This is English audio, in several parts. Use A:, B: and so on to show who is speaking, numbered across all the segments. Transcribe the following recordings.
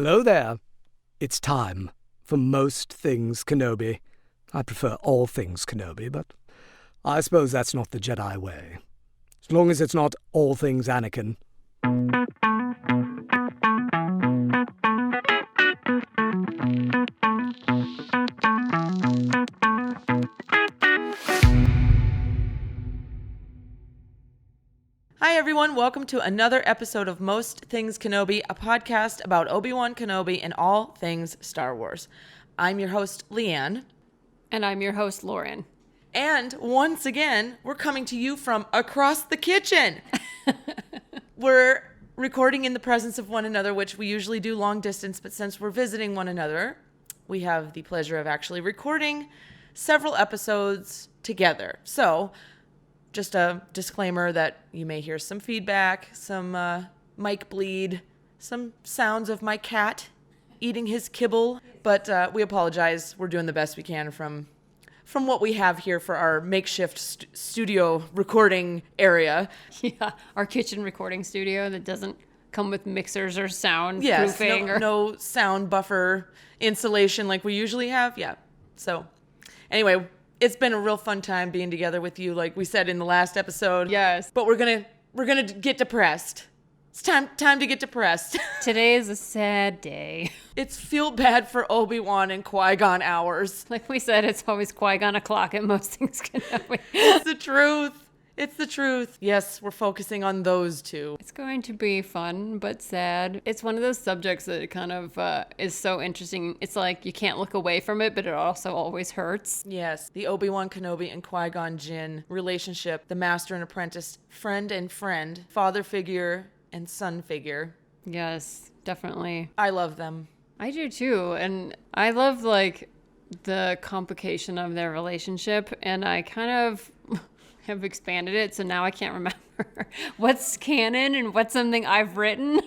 A: Hello there. It's time for most things Kenobi. I prefer all things Kenobi, but I suppose that's not the Jedi way. As long as it's not all things Anakin.
B: Hi everyone, welcome to another episode of Most Things Kenobi, a podcast about Obi-Wan Kenobi and all things Star Wars. I'm your host, Leanne.
C: And I'm your host, Lauren.
B: And once again, we're coming to you from across the kitchen. We're recording in the presence of one another, which we usually do long distance, but since we're visiting one another, we have the pleasure of actually recording several episodes together. So, just a disclaimer that you may hear some feedback, some mic bleed, some sounds of my cat eating his kibble, but we apologize. We're doing the best we can from what we have here for our makeshift studio recording area.
C: Yeah, our kitchen recording studio that doesn't come with mixers or sound
B: Yes,
C: proofing.
B: no sound buffer insulation like we usually have. Yeah. So anyway, it's been a real fun time being together with you, like we said in the last episode.
C: Yes.
B: But we're gonna get depressed. It's time to get depressed.
C: Today is a sad day.
B: It's feel bad for Obi-Wan and Qui-Gon hours.
C: Like we said, it's always Qui-Gon o'clock at most things Kenobi.
B: It's the truth. It's the truth. Yes, we're focusing on those two.
C: It's going to be fun, but sad. It's one of those subjects that kind of is so interesting. It's like you can't look away from it, but it also always hurts.
B: Yes, the Obi-Wan Kenobi and Qui-Gon Jinn relationship, the master and apprentice, friend and friend, father figure and son figure.
C: Yes, definitely.
B: I love them.
C: I do too, and I love like the complication of their relationship, and I kind of have expanded it, so now I can't remember what's canon and what's something I've written.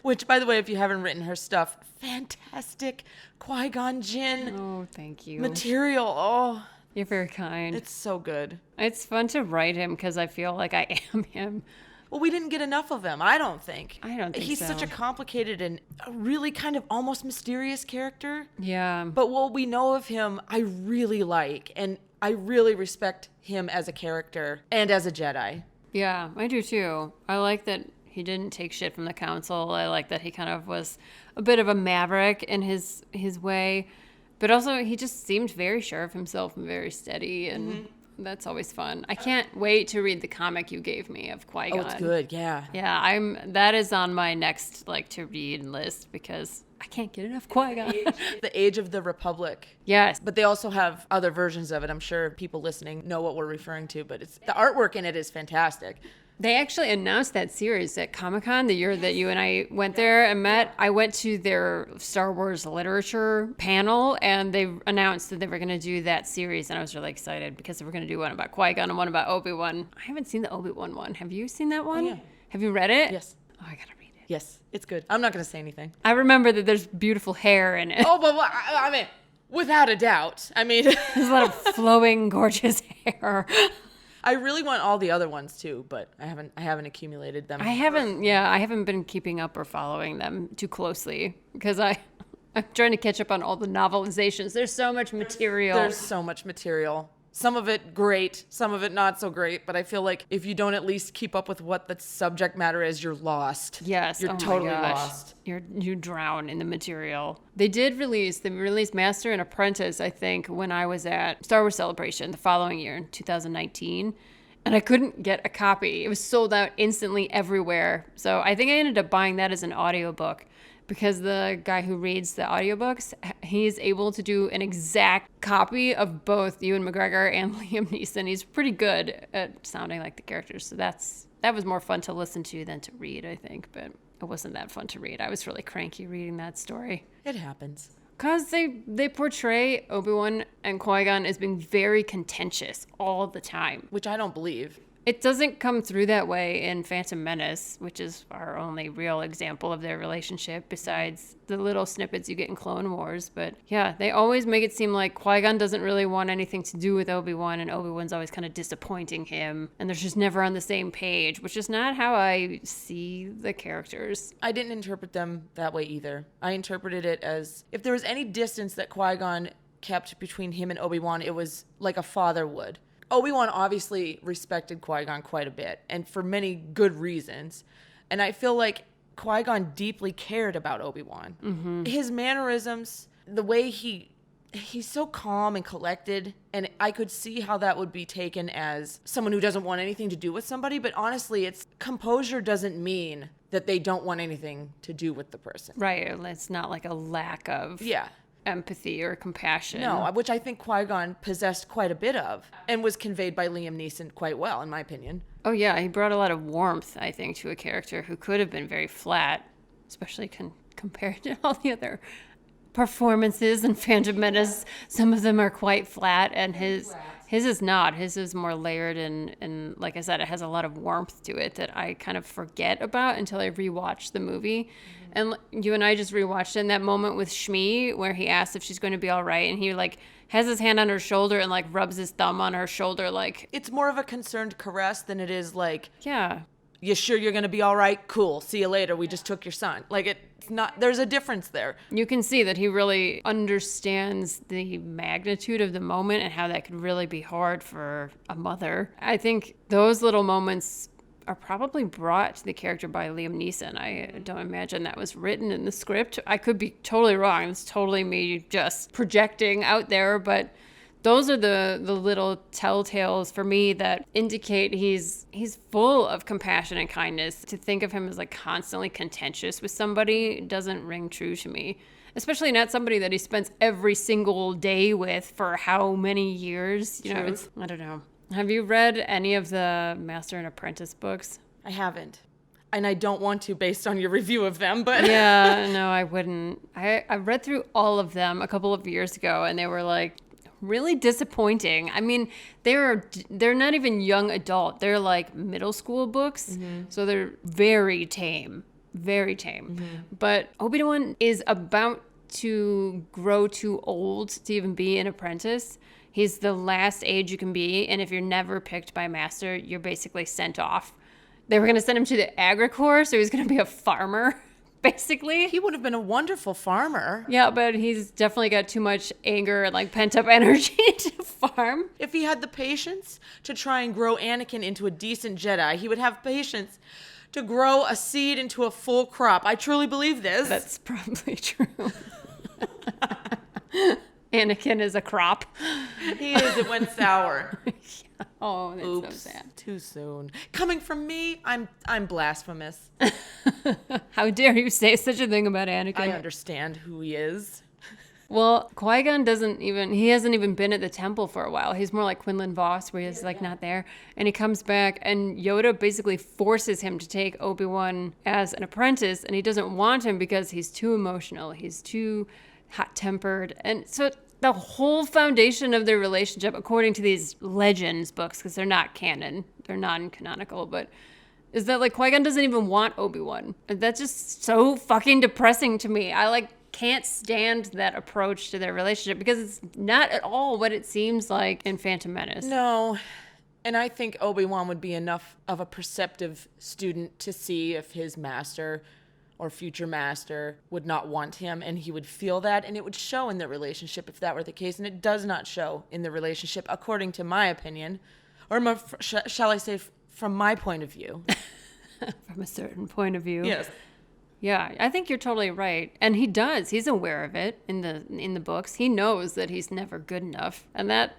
B: Which, by the way, if you haven't written her stuff, fantastic Qui-Gon Jinn
C: Oh, thank you.
B: material. Oh,
C: You're very kind.
B: it's so good.
C: It's fun to write him because I feel like I am him.
B: Well, we didn't get enough of him, I don't think.
C: I don't think
B: He's
C: so.
B: such a complicated and a really kind of almost mysterious character.
C: Yeah.
B: But what we know of him, I really like, and I really respect him as a character and as a Jedi.
C: Yeah, I do too. I like that he didn't take shit from the council. I like that he kind of was a bit of a maverick in his way. But also, he just seemed very sure of himself and very steady, and that's always fun. I can't wait to read the comic you gave me of Qui-Gon.
B: Oh, it's good, yeah.
C: Yeah, that is on my next to read list because I can't get enough Qui-Gon.
B: The Age of the Republic.
C: Yes.
B: But they also have other versions of it. I'm sure people listening know what we're referring to, but the artwork in it is fantastic.
C: They actually announced that series at Comic-Con the year that you and I went there and met. I went to their Star Wars literature panel, and they announced that they were going to do that series, and I was really excited because they were going to do one about Qui-Gon and one about Obi-Wan. I haven't seen the Obi-Wan one. Have you seen that one?
B: yeah.
C: Have you read it?
B: Yes.
C: Oh, I got to read it.
B: Yes, it's good. I'm not going to say anything.
C: I remember that there's beautiful hair in it.
B: Oh, but I mean, without a doubt. I mean,
C: There's a lot of flowing, gorgeous hair.
B: I really want all the other ones too, but I haven't accumulated them.
C: I haven't been keeping up or following them too closely because I'm trying to catch up on all the novelizations. There's so much material.
B: There's so much material. Some of it great, some of it not so great, but I feel like if you don't at least keep up with what the subject matter is, you're lost.
C: Yes.
B: You're
C: oh
B: totally
C: my gosh.
B: lost.
C: You drown in the material. They released Master and Apprentice, I think, when I was at Star Wars Celebration the following year in 2019. And I couldn't get a copy. It was sold out instantly everywhere. So I think I ended up buying that as an audiobook because the guy who reads the audiobooks, he's able to do an exact copy of both Ewan McGregor and Liam Neeson. He's pretty good at sounding like the characters. So that was more fun to listen to than to read, I think. But it wasn't that fun to read. I was really cranky reading that story.
B: It happens.
C: Because they portray Obi-Wan and Qui-Gon as being very contentious all the time.
B: Which I don't believe.
C: It doesn't come through that way in Phantom Menace, which is our only real example of their relationship besides the little snippets you get in Clone Wars. But yeah, they always make it seem like Qui-Gon doesn't really want anything to do with Obi-Wan, and Obi-Wan's always kind of disappointing him, and they're just never on the same page, which is not how I see the characters.
B: I didn't interpret them that way either. I interpreted it as if there was any distance that Qui-Gon kept between him and Obi-Wan, it was like a father would. Obi-Wan obviously respected Qui-Gon quite a bit, and for many good reasons. And I feel like Qui-Gon deeply cared about Obi-Wan. Mm-hmm. His mannerisms, the way he's so calm and collected, and I could see how that would be taken as someone who doesn't want anything to do with somebody, but honestly, it's composure doesn't mean that they don't want anything to do with the person.
C: Right, it's not like a lack of empathy or compassion.
B: No, which I think Qui-Gon possessed quite a bit of and was conveyed by Liam Neeson quite well, in my opinion.
C: Oh, yeah. He brought a lot of warmth, I think, to a character who could have been very flat, especially compared to all the other performances in Phantom Menace. Some of them are quite flat, and his is not. His is more layered, and like I said, it has a lot of warmth to it that I kind of forget about until I rewatch the movie. And you and I just rewatched it in that moment with Shmi where he asks if she's going to be all right, and he like has his hand on her shoulder and like rubs his thumb on her shoulder. Like,
B: it's more of a concerned caress than it is like,
C: yeah,
B: you sure you're going to be all right? Cool. See you later. We just took your son. Like, it's not, there's a difference there.
C: You can see that he really understands the magnitude of the moment and how that could really be hard for a mother. I think those little moments are probably brought to the character by Liam Neeson. I don't imagine that was written in the script. I could be totally wrong. It's totally me just projecting out there, but those are the little telltales for me that indicate he's full of compassion and kindness. To think of him as like constantly contentious with somebody doesn't ring true to me. Especially not somebody that he spends every single day with for how many years. You know, I don't know. Have you read any of the Master and Apprentice books?
B: I haven't. And I don't want to based on your review of them, but...
C: Yeah, no, I wouldn't. I read through all of them a couple of years ago, and they were like really disappointing. I mean, they're not even young adult. They're like middle school books, so they're very tame. Very tame. Mm-hmm. But Obi-Wan is about to grow too old to even be an apprentice. He's the last age you can be, and if you're never picked by Master, you're basically sent off. They were going to send him to the Agri Corps, so he's going to be a farmer, basically.
B: He would have been a wonderful farmer.
C: Yeah, but he's definitely got too much anger and like pent-up energy to farm.
B: If he had the patience to try and grow Anakin into a decent Jedi, he would have patience to grow a seed into a full crop. I truly believe this.
C: That's probably true. Anakin is a crop.
B: He is. It went sour.
C: Yeah. Oh, that's
B: Oops,
C: so sad.
B: Too soon. Coming from me, I'm blasphemous.
C: How dare you say such a thing about Anakin?
B: I understand who he is.
C: Well, Qui-Gon hasn't even been at the temple for a while. He's more like Quinlan Vos, where he's like not there. And he comes back, and Yoda basically forces him to take Obi-Wan as an apprentice, and he doesn't want him because he's too emotional. He's too hot-tempered. And so the whole foundation of their relationship, according to these Legends books, because they're not canon, they're non-canonical, but is that like Qui-Gon doesn't even want Obi-Wan. And that's just so fucking depressing to me. I can't stand that approach to their relationship because it's not at all what it seems like in Phantom Menace.
B: No. And I think Obi-Wan would be enough of a perceptive student to see if his master or future master would not want him, and he would feel that, and it would show in the relationship if that were the case, and it does not show in the relationship, according to my opinion, or shall I say, from my point of view.
C: From a certain point of view.
B: Yes.
C: Yeah, I think you're totally right. And he does. He's aware of it in the books. He knows that he's never good enough. And that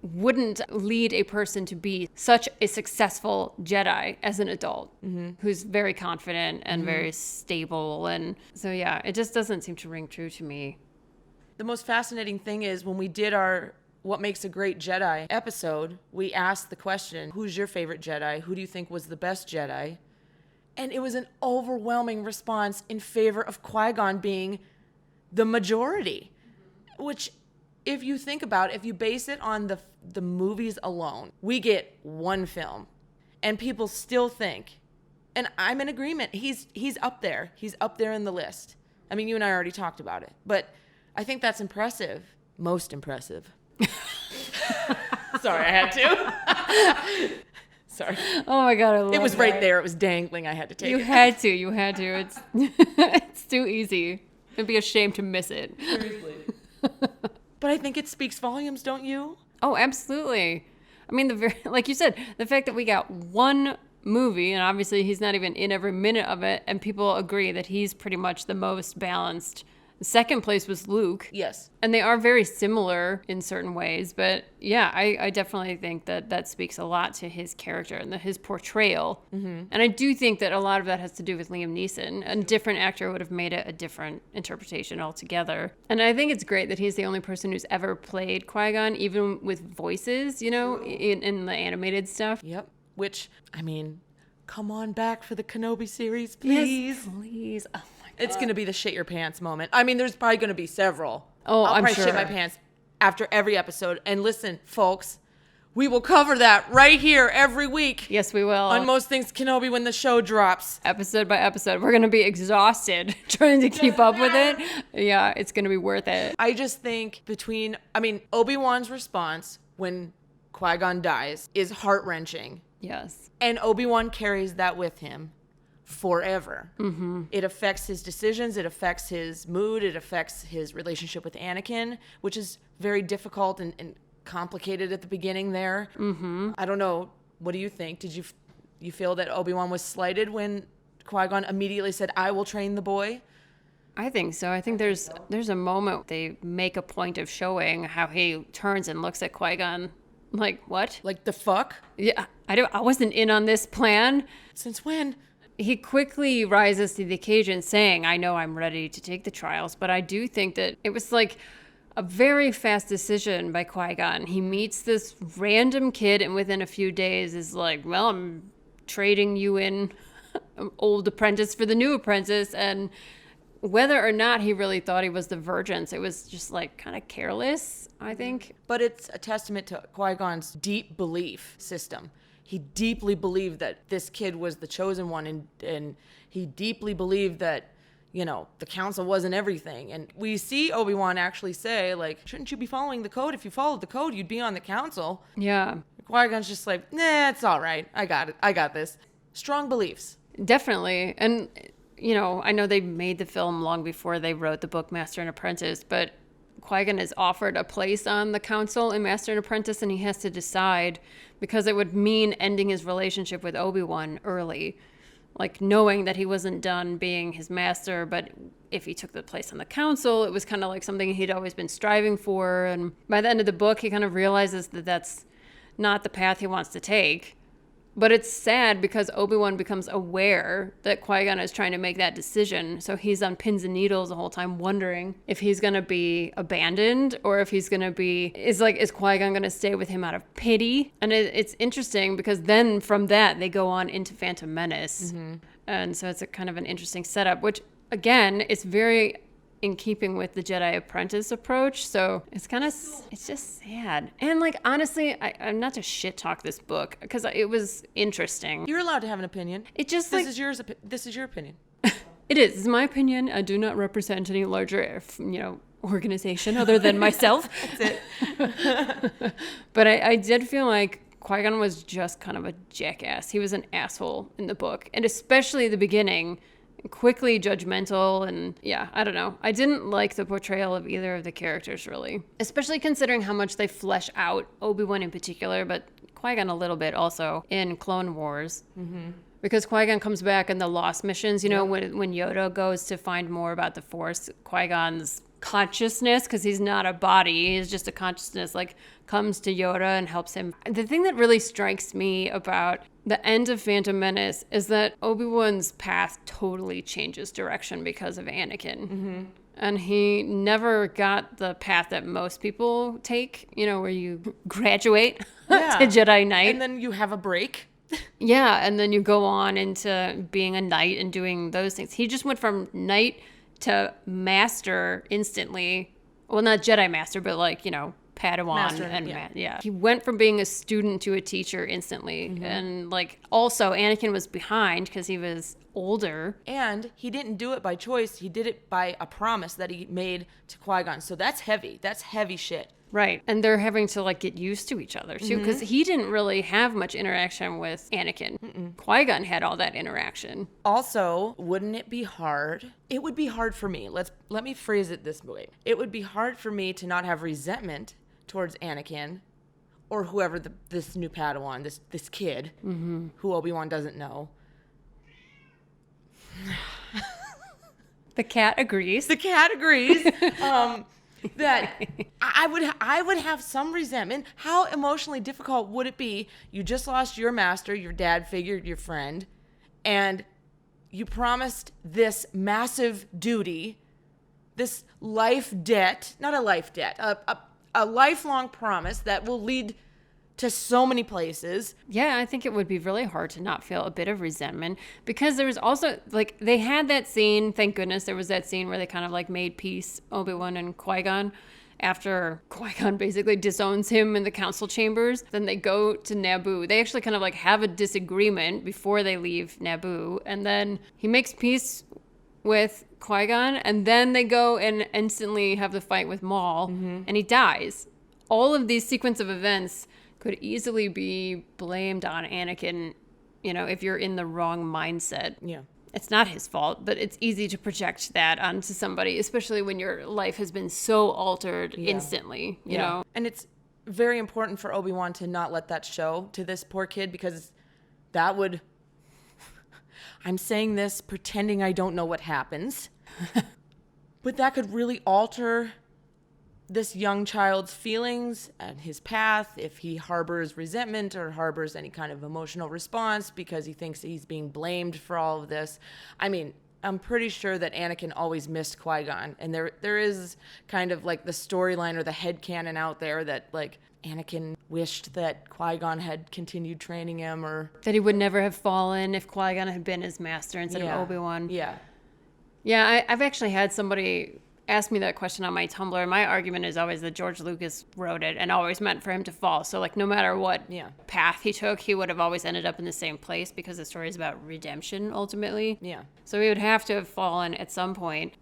C: wouldn't lead a person to be such a successful Jedi as an adult who's very confident and very stable. And so, yeah, it just doesn't seem to ring true to me.
B: The most fascinating thing is when we did our What Makes a Great Jedi episode, we asked the question, who's your favorite Jedi? Who do you think was the best Jedi? And it was an overwhelming response in favor of Qui-Gon being the majority, which if you think about, if you base it on the movies alone, we get one film. And people still think, and I'm in agreement, he's up there. He's up there in the list. I mean, you and I already talked about it, but I think that's impressive. Most impressive. Sorry, I had to. Sorry.
C: Oh my God, I love
B: It was
C: that.
B: right there. It was dangling. I had to take
C: You
B: it.
C: had to. It's it's too easy. It'd be a shame to miss it.
B: Seriously. But I think it speaks volumes, don't you?
C: Oh, absolutely. I mean, like you said, the fact that we got one movie, and obviously he's not even in every minute of it, and people agree that he's pretty much the most balanced. Second place was Luke.
B: Yes.
C: And they are very similar in certain ways. But yeah, I definitely think that speaks a lot to his character and his portrayal. Mm-hmm. And I do think that a lot of that has to do with Liam Neeson. A different actor would have made it a different interpretation altogether. And I think it's great that he's the only person who's ever played Qui-Gon, even with voices, you know, in the animated stuff.
B: Yep. Which, I mean, come on back for the Kenobi series, please.
C: Yes, please. Oh my God.
B: It's going to be the shit your pants moment. I mean, there's probably going to be several.
C: Oh,
B: I'll
C: I'm
B: probably
C: sure.
B: shit my pants after every episode. And listen, folks, we will cover that right here every week
C: Yes, we will.
B: on Most Things Kenobi when the show drops.
C: Episode by episode. We're going to be exhausted trying to keep up with it. Yeah, it's going to be worth it.
B: I just think Obi-Wan's response when Qui-Gon dies is heart-wrenching.
C: Yes.
B: And Obi-Wan carries that with him forever. Mm-hmm. It affects his decisions. It affects his mood. It affects his relationship with Anakin, which is very difficult and complicated at the beginning there. Mm-hmm. I don't know. What do you think? Did you feel that Obi-Wan was slighted when Qui-Gon immediately said, "I will train the boy"?
C: I think so. I think there's a moment they make a point of showing how he turns and looks at Qui-Gon like, what?
B: Like, the fuck?
C: Yeah, I wasn't in on this plan.
B: Since when?
C: He quickly rises to the occasion saying, I know I'm ready to take the trials, but I do think that it was like a very fast decision by Qui-Gon. He meets this random kid and within a few days is like, well, I'm trading you in old apprentice for the new apprentice. And whether or not he really thought he was the Virgins, it was just like kind of careless, I think.
B: But it's a testament to Qui-Gon's deep belief system. He deeply believed that this kid was the chosen one, and he deeply believed that, you know, the council wasn't everything. And we see Obi-Wan actually say, like, shouldn't you be following the code? If you followed the code, you'd be on the council.
C: Yeah.
B: Qui-Gon's just like, nah, it's all right. I got it. I got this. Strong beliefs.
C: Definitely. And, you know, I know they made the film long before they wrote the book Master and Apprentice, but Qui-Gon is offered a place on the council in Master and Apprentice, and he has to decide because it would mean ending his relationship with Obi-Wan early. Like, knowing that he wasn't done being his master, but if he took the place on the council, it was kind of like something he'd always been striving for. And by the end of the book, he kind of realizes that that's not the path he wants to take. But it's sad because Obi-Wan becomes aware that Qui-Gon is trying to make that decision. So he's on pins and needles the whole time wondering if he's going to be abandoned or if he's going to be... Is Qui-Gon going to stay with him out of pity? And it's interesting because then from that, they go on into Phantom Menace. Mm-hmm. And so it's a kind of an interesting setup, which, again, it's very in keeping with the Jedi Apprentice approach. So it's just sad. And like, honestly, I'm not to shit talk this book because it was interesting.
B: You're allowed to have an opinion.
C: It just
B: This is your opinion.
C: It is. It's my opinion. I do not represent any larger, organization other than myself.
B: That's it.
C: But I did feel like Qui-Gon was just kind of a jackass. He was an asshole in the book. And especially the beginning, quickly judgmental, and yeah, I don't know. I didn't like the portrayal of either of the characters, really. Especially considering how much they flesh out Obi-Wan in particular, but Qui-Gon a little bit also in Clone Wars. Mm-hmm. Because Qui-Gon comes back in the Lost missions, when Yoda goes to find more about the Force, Qui-Gon's consciousness, because he's not a body, he's just a consciousness, like, comes to Yoda and helps him. The thing that really strikes me about the end of Phantom Menace is that Obi-Wan's path totally changes direction because of Anakin. Mm-hmm. And he never got the path that most people take, where you graduate to Jedi Knight.
B: And then you have a break.
C: Yeah, and then you go on into being a knight and doing those things. He just went from knight to master instantly. Well, not Jedi master, but padawan
B: Master,
C: and
B: yeah.
C: yeah. He went from being a student to a teacher instantly. And like also Anakin was behind because he was older.
B: And he didn't do it by choice. He did it by a promise that he made to Qui-Gon. So that's heavy. That's heavy shit.
C: Right. And they're having to like get used to each other too, because he didn't really have much interaction with Anakin. Qui-Gon had all that interaction.
B: Also, wouldn't it be hard? It would be hard for me. Let me phrase it this way. It would be hard for me to not have resentment towards Anakin or whoever this new Padawan, this kid who Obi-Wan doesn't know.
C: The cat agrees.
B: The cat agrees. That I would have some resentment. How emotionally difficult would it be? You just lost your master, your dad figure, your friend, and you promised this massive duty, this life debt, not a life debt, a lifelong promise that will lead to so many places.
C: Yeah, I think it would be really hard to not feel a bit of resentment, because there was also, like, they had that scene, thank goodness there was that scene where they kind of like made peace, Obi-Wan and Qui-Gon, after Qui-Gon basically disowns him in the council chambers. Then they go to Naboo. They actually kind of like have a disagreement before they leave Naboo, and then he makes peace with Qui-Gon, and then they go and instantly have the fight with Maul, and he dies. All of these sequence of events could easily be blamed on Anakin, you know, if you're in the wrong mindset.
B: Yeah.
C: It's not his fault, but it's easy to project that onto somebody, especially when your life has been so altered instantly, you know?
B: And it's very important for Obi-Wan to not let that show to this poor kid, because that would... I'm saying this pretending I don't know what happens. But that could really alter this young child's feelings and his path if he harbors resentment or harbors any kind of emotional response because he thinks he's being blamed for all of this. I mean, I'm pretty sure that Anakin always missed Qui-Gon, and there is kind of like the storyline or the headcanon out there that like Anakin wished that Qui-Gon had continued training him, or
C: That he would never have fallen if Qui-Gon had been his master instead of Obi-Wan.
B: Yeah.
C: Yeah, I've actually had somebody ask me that question on my Tumblr. My argument is always that George Lucas wrote it and always meant for him to fall. So, like, no matter what path he took, he would have always ended up in the same place because the story is about redemption, ultimately.
B: Yeah.
C: So he would have to have fallen at some point.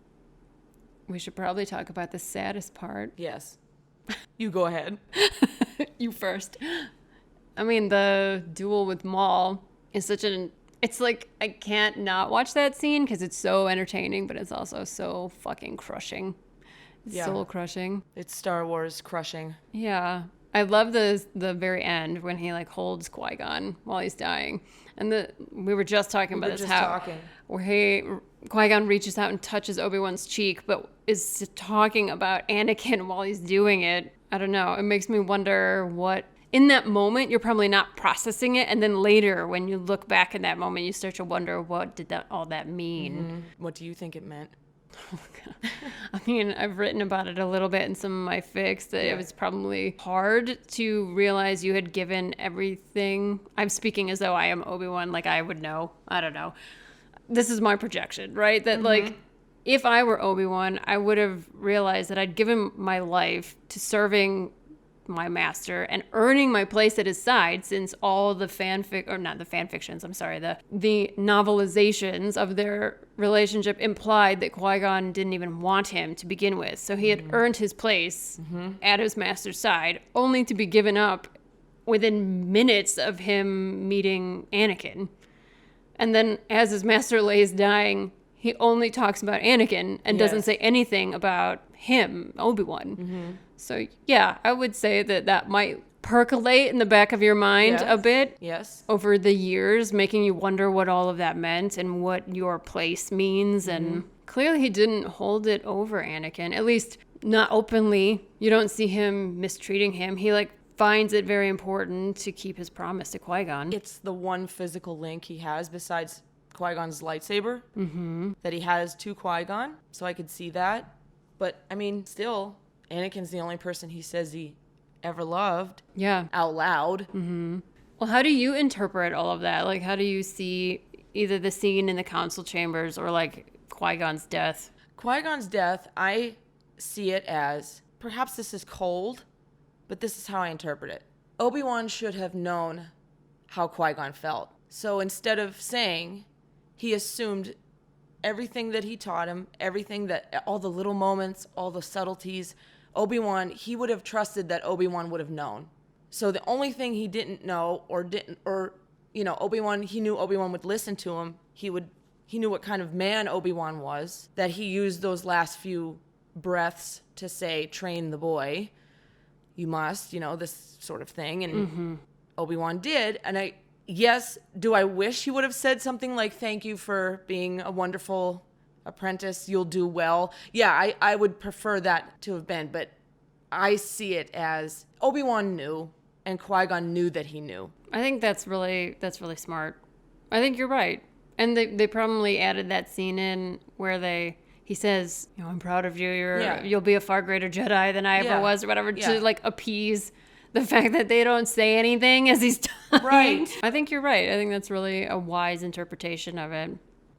C: We should probably talk about the saddest part.
B: Yes. You go ahead.
C: You first. I mean, the duel with Maul is such an... It's like, I can't not watch that scene because it's so entertaining, but it's also so fucking crushing. It's soul crushing.
B: It's Star Wars crushing.
C: Yeah. I love the very end when he like holds Qui-Gon while he's dying. And we were just talking about this, where Qui-Gon reaches out and touches Obi-Wan's cheek, but is talking about Anakin while he's doing it. I don't know. It makes me wonder what... In that moment, you're probably not processing it, and then later, when you look back in that moment, you start to wonder, what did all that mean?
B: Mm-hmm. What do you think it meant?
C: Oh, God. I mean, I've written about it a little bit in some of my fics, that it was probably hard to realize you had given everything. I'm speaking as though I am Obi-Wan, like I would know. I don't know. This is my projection, right? That, like, if I were Obi-Wan, I would have realized that I'd given my life to serving my master and earning my place at his side, since all the the novelizations of their relationship implied that Qui-Gon didn't even want him to begin with. So he had earned his place at his master's side, only to be given up within minutes of him meeting Anakin. And then as his master lays dying, he only talks about Anakin and doesn't say anything about him, Obi-Wan. So, yeah, I would say that might percolate in the back of your mind a bit over the years, making you wonder what all of that meant and what your place means. And clearly he didn't hold it over Anakin, at least not openly. You don't see him mistreating him. He, like, finds it very important to keep his promise to Qui-Gon.
B: It's the one physical link he has besides Qui-Gon's lightsaber that he has to Qui-Gon. So I could see that. But, I mean, still... Anakin's the only person he says he ever loved. Yeah. Out loud.
C: Well, how do you interpret all of that? Like, how do you see either the scene in the council chambers or, like, Qui-Gon's death?
B: Qui-Gon's death, I see it as, perhaps this is cold, but this is how I interpret it. Obi-Wan should have known how Qui-Gon felt. So instead of saying, he assumed everything that he taught him, everything that, all the little moments, all the subtleties, Obi-Wan, he would have trusted that Obi-Wan would have known. So the only thing he didn't know Obi-Wan, he knew Obi-Wan would listen to him. He knew what kind of man Obi-Wan was, that he used those last few breaths to say, train the boy. You must, this sort of thing. And Obi-Wan did. And do I wish he would have said something like, thank you for being a wonderful apprentice. You'll do well. Yeah, I would prefer that to have been. But I see it as Obi-Wan knew and Qui-Gon knew that he knew.
C: I think that's really smart. I think you're right. And they probably added that scene in where he says, I'm proud of you. You'll be a far greater Jedi than I ever was, or whatever, to like appease the fact that they don't say anything as he's dying.
B: Right.
C: I think you're right. I think that's really a wise interpretation of it.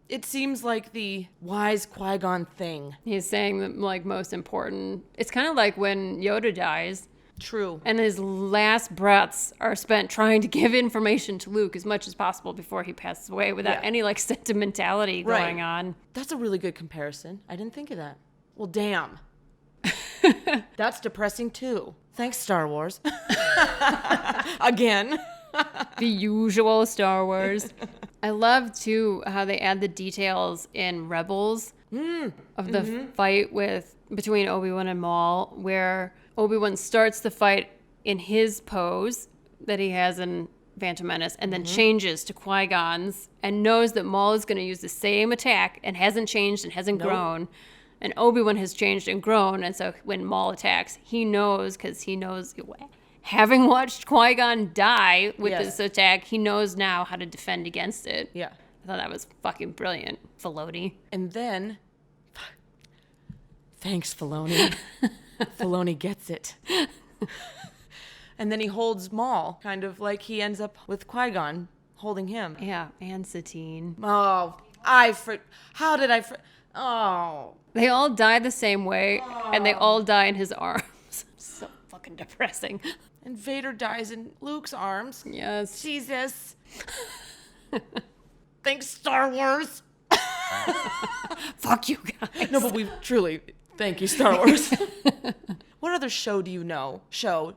B: It seems like the wise Qui-Gon thing.
C: He's saying the most important. It's kind of like when Yoda dies.
B: True.
C: And his last breaths are spent trying to give information to Luke as much as possible before he passes away without any sentimentality going on.
B: That's a really good comparison. I didn't think of that. Well, damn. That's depressing too. Thanks, Star Wars. Again.
C: The usual Star Wars. I love too how they add the details in Rebels of the fight between Obi-Wan and Maul, where Obi-Wan starts the fight in his pose that he has in Phantom Menace and then changes to Qui-Gon's and knows that Maul is going to use the same attack and hasn't changed and hasn't grown. And Obi-Wan has changed and grown. And so when Maul attacks, he knows, having watched Qui-Gon die with this attack, he knows now how to defend against it.
B: Yeah.
C: I thought that was fucking brilliant, Filoni.
B: And then, thanks, Filoni. Filoni gets it. And then he holds Maul, kind of like he ends up with Qui-Gon holding him.
C: Yeah, and Satine.
B: Oh, how did I... Oh.
C: They all die the same way, and they all die in his arms. So fucking depressing.
B: And Vader dies in Luke's arms.
C: Yes.
B: Jesus. Thanks, Star Wars.
C: Fuck you guys.
B: No, but we truly... Thank you, Star Wars. What other show do you know?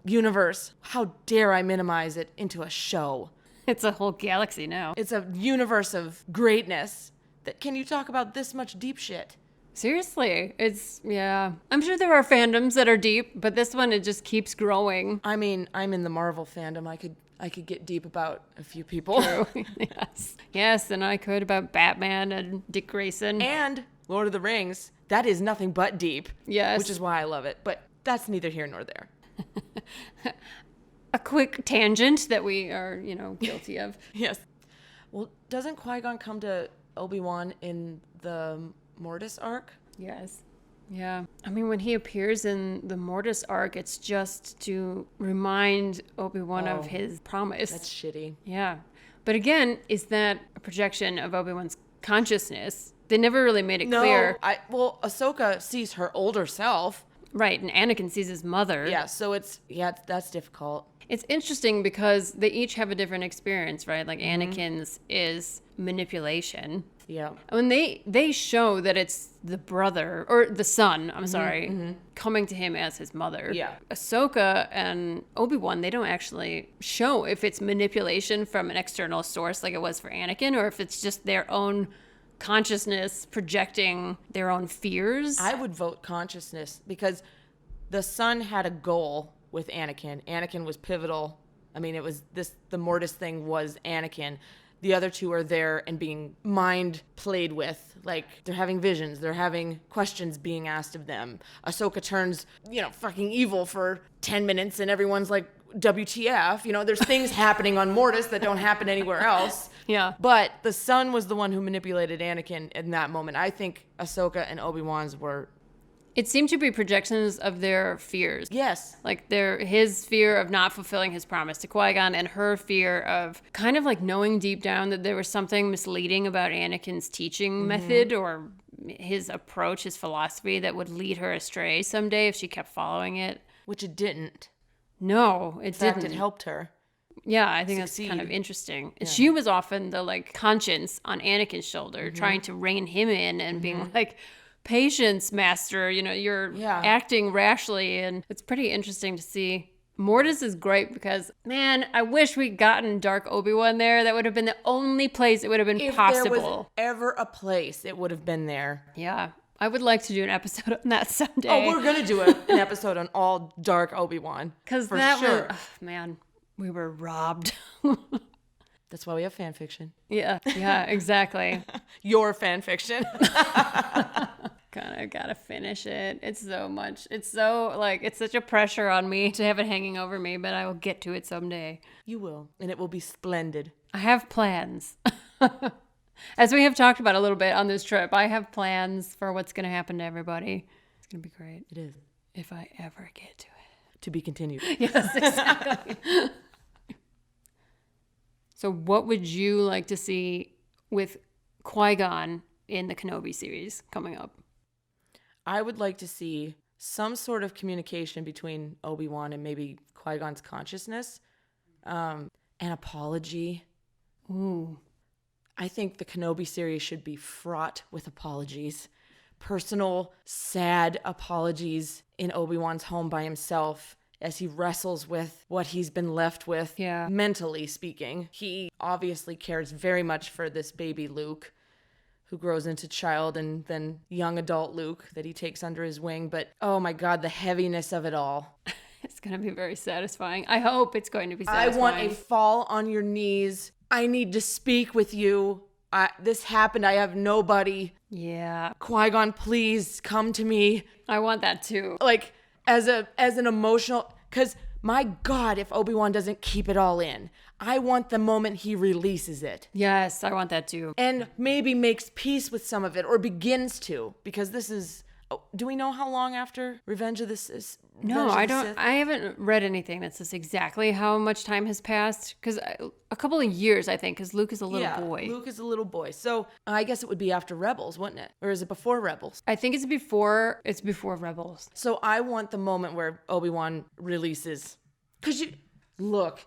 B: Universe. How dare I minimize it into a show?
C: It's a whole galaxy now.
B: It's a universe of greatness. Can you talk about this much deep shit?
C: Seriously, I'm sure there are fandoms that are deep, but this one, it just keeps growing.
B: I mean, I'm in the Marvel fandom. I could get deep about a few people.
C: True. Yes, and I could about Batman and Dick Grayson.
B: And Lord of the Rings. That is nothing but deep.
C: Yes.
B: Which is why I love it. But that's neither here nor there.
C: A quick tangent that we are, guilty of.
B: Yes. Well, doesn't Qui-Gon come to Obi-Wan in the Mortis arc?
C: Yes. Yeah. I mean, when he appears in the Mortis arc, it's just to remind Obi-Wan of his promise.
B: That's shitty.
C: Yeah. But again, is that a projection of Obi-Wan's consciousness? They never really made it clear.
B: Ahsoka sees her older self.
C: Right, and Anakin sees his mother.
B: Yeah, so that's difficult.
C: It's interesting because they each have a different experience, right? Like Anakin's is manipulation.
B: Yeah.
C: When they show that it's the brother, or the son, coming to him as his mother.
B: Yeah.
C: Ahsoka and Obi-Wan, they don't actually show if it's manipulation from an external source like it was for Anakin, or if it's just their own consciousness projecting their own fears.
B: I would vote consciousness because the son had a goal with Anakin. Anakin was pivotal. I mean, the Mortis thing was Anakin. The other two are there and being mind played with. Like, they're having visions. They're having questions being asked of them. Ahsoka turns, fucking evil for 10 minutes and everyone's like, WTF? There's things happening on Mortis that don't happen anywhere else.
C: Yeah.
B: But the son was the one who manipulated Anakin in that moment. I think Ahsoka and Obi-Wan's were...
C: It seemed to be projections of their fears.
B: Yes.
C: Like his fear of not fulfilling his promise to Qui-Gon and her fear of kind of like knowing deep down that there was something misleading about Anakin's teaching method or his approach, his philosophy that would lead her astray someday if she kept following it.
B: Which it didn't.
C: No, it
B: In fact,
C: didn't.
B: it helped her.
C: Yeah, I think that's
B: succeed.
C: kind of interesting. She was often the like conscience on Anakin's shoulder, trying to rein him in and being like, patience, master, you're acting rashly. And it's pretty interesting to see. Mortis is great because, man, I wish we'd gotten Dark Obi-Wan there. That would have been the only place it would have been possible.
B: If there was ever a place, it would have been there.
C: Yeah. I would like to do an episode on that someday.
B: Oh, we're going to do an episode on all Dark Obi-Wan.
C: Because that was, man, we were robbed.
B: That's why we have fan fiction.
C: Yeah, exactly.
B: Your fan fiction.
C: Gotta finish it. It's so much. It's so, it's such a pressure on me to have it hanging over me, but I will get to it someday.
B: You will, and it will be splendid.
C: I have plans. As we have talked about a little bit on this trip, I have plans for what's going to happen to everybody. It's going to be great.
B: It is.
C: If I ever get to it.
B: To be continued.
C: Yes, exactly. So what would you like to see with Qui-Gon in the Kenobi series coming up?
B: I would like to see some sort of communication between Obi-Wan and maybe Qui-Gon's consciousness. An apology.
C: Ooh.
B: I think the Kenobi series should be fraught with apologies. Personal, sad apologies in Obi-Wan's home by himself as he wrestles with what he's been left with, mentally speaking. He obviously cares very much for this baby Luke, who grows into child and then young adult Luke that he takes under his wing. But, oh my God, the heaviness of it all.
C: It's going to be very satisfying. I hope it's going to be satisfying.
B: I want a fall on your knees. I need to speak with you. This happened. I have nobody.
C: Yeah.
B: Qui-Gon, please come to me.
C: I want that too.
B: Like, as an emotional, because my God, if Obi-Wan doesn't keep it all in, I want the moment he releases it.
C: Yes, I want that too.
B: And maybe makes peace with some of it, or begins to, because this is, do we know how long after Revenge of the Sith?
C: No, I don't. I haven't read anything that says exactly how much time has passed. Because a couple of years, I think, because Luke is a little boy.
B: Luke is a little boy. So I guess it would be after Rebels, wouldn't it? Or is it before Rebels?
C: I think it's before Rebels.
B: So I want the moment where Obi-Wan releases. Because look,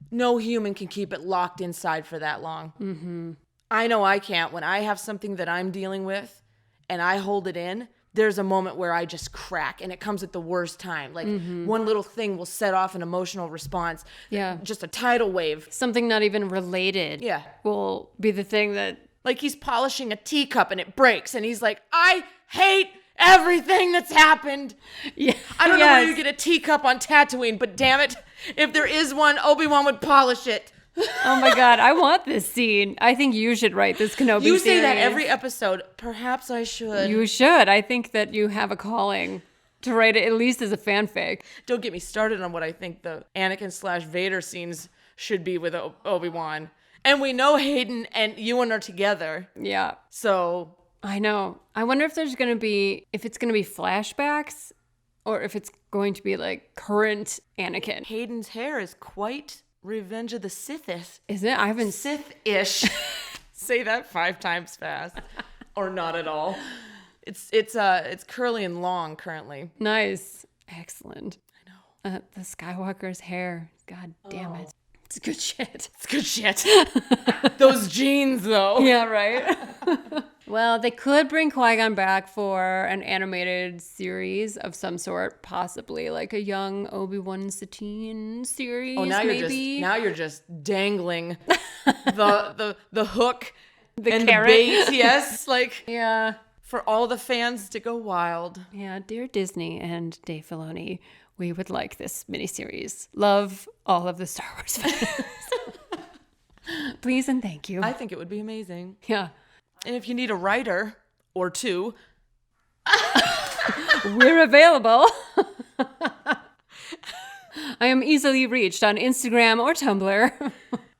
B: no human can keep it locked inside for that long. Mm-hmm. I know I can't. When I have something that I'm dealing with and I hold it in, there's a moment where I just crack, and it comes at the worst time. Like, one little thing will set off an emotional response.
C: Yeah.
B: Just a tidal wave.
C: Something not even related will be the thing that...
B: Like, he's polishing a teacup, and it breaks, and he's like, I hate everything that's happened.
C: Yeah.
B: I don't know where you get a teacup on Tatooine, but damn it, if there is one, Obi-Wan would polish it.
C: Oh my God, I want this scene. I think you should write this Kenobi series.
B: You say that every episode. Perhaps I should.
C: You should. I think that you have a calling to write it at least as a fanfic.
B: Don't get me started on what I think the Anakin/Vader scenes should be with Obi-Wan. And we know Hayden and Ewan are together.
C: Yeah.
B: So...
C: I know. I wonder if it's going to be flashbacks or if it's going to be like current Anakin.
B: Hayden's hair is quite Revenge of the Sith-ish.
C: Is it? I haven't...
B: Sith-ish. Say that 5 times fast. Or not at all. It's curly and long currently.
C: Nice. Excellent. I know. The Skywalker's hair. God damn it. It's good shit.
B: It's good shit. Those jeans, though.
C: Yeah, right? Well, they could bring Qui-Gon back for an animated series of some sort, possibly like a young Obi-Wan Satine series.
B: Oh, now you're just dangling the hook and
C: carrot.
B: the bait. Yes, like
C: Yeah.
B: for all the fans to go wild.
C: Yeah, dear Disney and Dave Filoni, we would like this miniseries. Love all of the Star Wars fans. Please and thank you.
B: I think it would be amazing.
C: Yeah.
B: And if you need a writer or two,
C: we're available. I am easily reached on Instagram or Tumblr.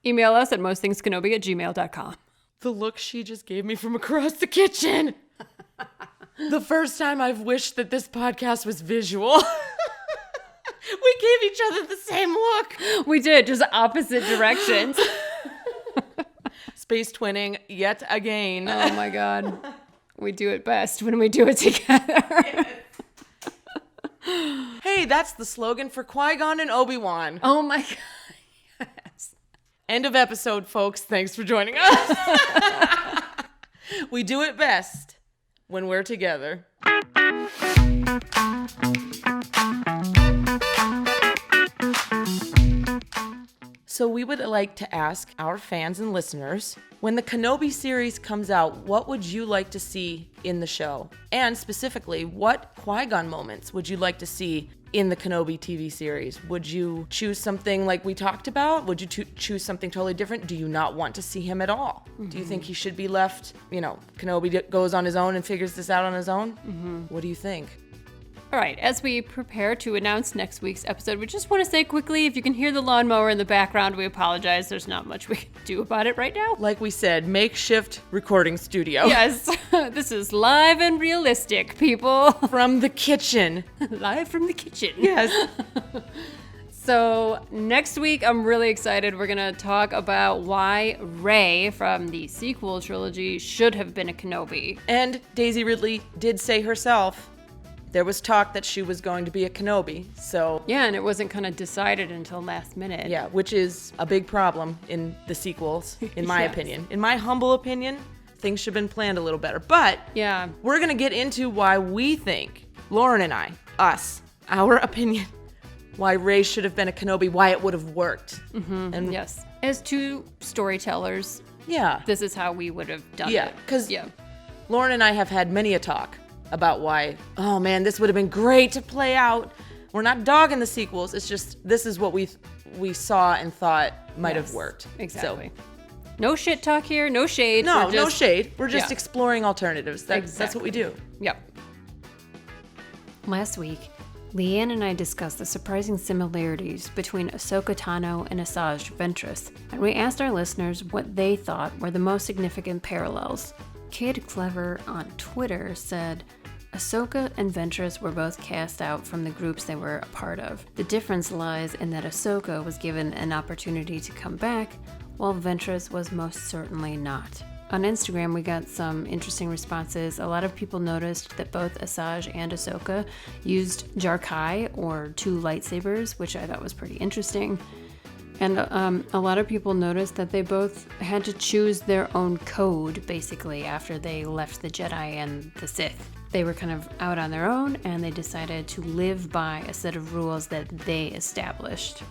C: Email us at mostthingskenobi@gmail.com.
B: the look she just gave me from across the kitchen. The first time I've wished that this podcast was visual. We gave each other the same look.
C: We did, just opposite directions.
B: Space twinning yet again.
C: Oh my God. We do it best when we do it together.
B: Hey, Hey, that's the slogan for Qui-Gon and Obi-Wan.
C: Oh my God. Yes.
B: End of episode, folks. Thanks for joining us. We do it best when we're together. So we would like to ask our fans and listeners, when the Kenobi series comes out, what would you like to see in the show? And specifically, what Qui-Gon moments would you like to see in the Kenobi TV series? Would you choose something like we talked about? Would you choose something totally different? Do you not want to see him at all? Mm-hmm. Do you think he should be left, Kenobi goes on his own and figures this out on his own? Mm-hmm. What do you think?
C: All right, as we prepare to announce next week's episode, we just want to say quickly, if you can hear the lawnmower in the background, we apologize. There's not much we can do about it right now.
B: Like we said, makeshift recording studio.
C: Yes, this is live and realistic, people.
B: From the kitchen.
C: Live from the kitchen.
B: Yes.
C: So next week, I'm really excited. We're going to talk about why Rey from the sequel trilogy should have been a Kenobi.
B: And Daisy Ridley did say herself, there was talk that she was going to be a Kenobi, so...
C: Yeah, and it wasn't kind of decided until last minute.
B: Yeah, which is a big problem in the sequels, in my opinion. In my humble opinion, things should have been planned a little better. But
C: yeah,
B: we're going to get into why we think, Lauren and I, our opinion, why Rey should have been a Kenobi, why it would have worked.
C: Mm-hmm. And yes, as two storytellers,
B: yeah,
C: this is how we would have done it.
B: Yeah, because Lauren and I have had many a talk about why, oh man, this would have been great to play out. We're not dogging the sequels. It's just, this is what we saw and thought might have worked.
C: Exactly. So, no shit talk here, no shade.
B: No shade. We're just exploring alternatives. That's what we do.
C: Yep.
D: Last week, Leanne and I discussed the surprising similarities between Ahsoka Tano and Asajj Ventress, and we asked our listeners what they thought were the most significant parallels. Kid Clever on Twitter said, Ahsoka and Ventress were both cast out from the groups they were a part of. The difference lies in that Ahsoka was given an opportunity to come back, while Ventress was most certainly not. On Instagram, we got some interesting responses. A lot of people noticed that both Asajj and Ahsoka used Jarkai, or two lightsabers, which I thought was pretty interesting. And a lot of people noticed that they both had to choose their own code, basically, after they left the Jedi and the Sith. They were kind of out on their own, and they decided to live by a set of rules that they established.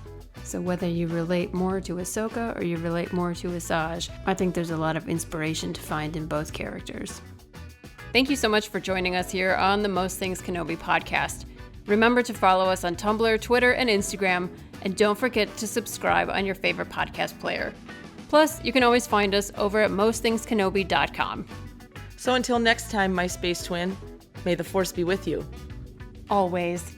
D: So whether you relate more to Ahsoka or you relate more to Asajj, I think there's a lot of inspiration to find in both characters.
C: Thank you so much for joining us here on the Most Things Kenobi podcast. Remember to follow us on Tumblr, Twitter, and Instagram, and don't forget to subscribe on your favorite podcast player. Plus, you can always find us over at mostthinkskenobi.com.
B: So until next time, my space twin, may the Force be with you.
C: Always.